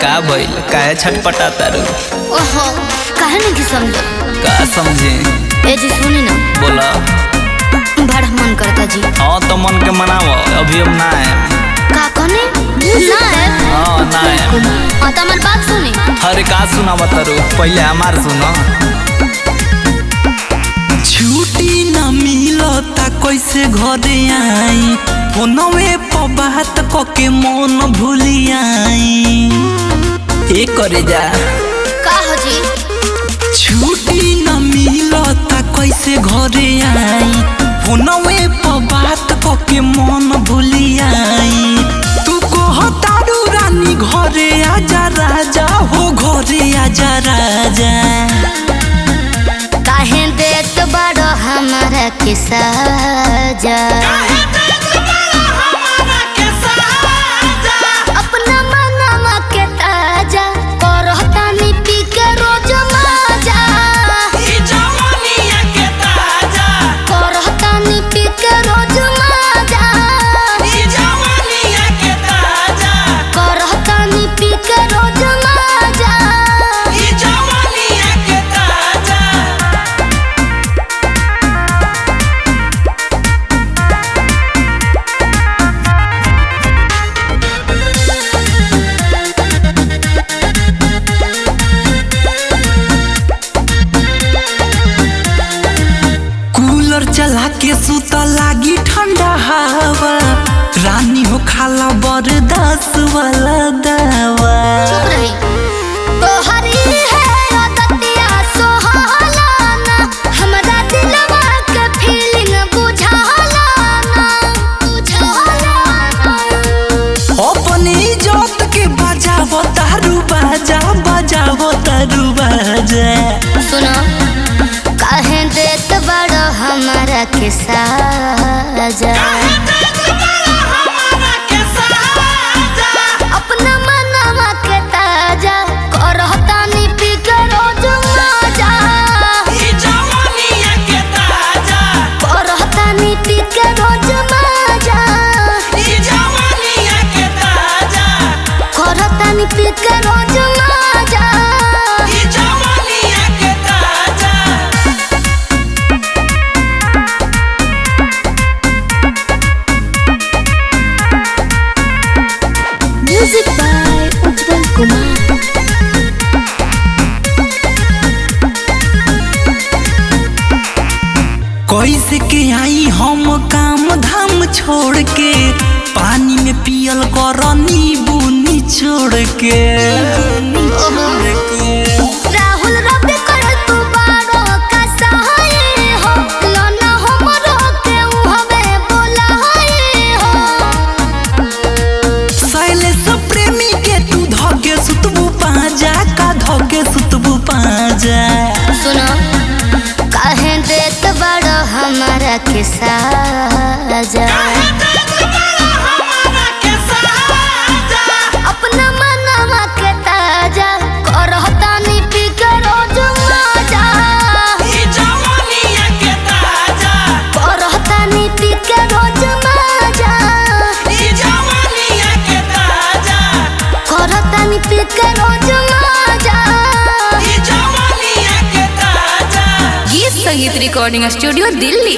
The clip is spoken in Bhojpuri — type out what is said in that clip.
का भइल काहे छटपटा तारू? ओहो काहे नहीं समझ का समझे? ए जी सुनी ना। बोला। बड़ा मन करता जी। हाँ तो मन के मनाव, अभी हम ना है। का कने? ना है। हाँ ना है। हाँ तो हमारी बात सुनी। अरे का सुना बतारू, पहले हमार सुनो। छुट्टी न मिलता कैसे घरे आई, फोनवे पर बात कके मन भूली आई। ए करे जा का हो जी? छुट्टी न मिलता कैसे घरे आई, फोनवे पर बात कके मन भूली आई। तू कहतारू रानी घरे आजा राजा हो, घरे आजा राजा। काहे देत बड़ो हमारा के साजा, अपना मनवा के ताजा करहतानी पी के रोज माजा। करहतानी पी के रोज माजा, करहतानी पी के रोज माजा। चला के सुता लागी ठंडा हवा, रानी हो खाला बरदास वाला दवा। चुप रही तोहरी है आदतिया सोहाला ना, हमरा दिलवा के फीलिंग बुझाला ना, बुझाला ना। अपनी इज्जत के बजावो तारू बाजा, बजावो तारू बाजा। सुनो काहे देत बड़ो हमारा के साजा, अपना मनवा के ताजा करहतानी पी के रोज माजा। करहतानी पी के रोज माजा, करहतानी पी के रोज माजा। म्यूजिक बाय उज्जवल कुमार। कैसे के आई हम काम धाम छोड़ के, पानी में पियल कर नींबू निचोड़ के। राहुल रबी कर तू बारो का सहाय हो, लोना हमरो के उहवे बोलाई हो। शैलेश प्रेमी के तू धके सुतबू पाजा, का धके सुतबू पाजा। सुनो काहे देत बड़ो हमारा के साजा, अपना मनवा के ताजा करहतानी पी के रोज माजा। करहतानी पी के रोज माजा, करहतानी पी के रोज माजा। गीत संगीत रिकॉर्डिंग स्टूडियो दिल्ली।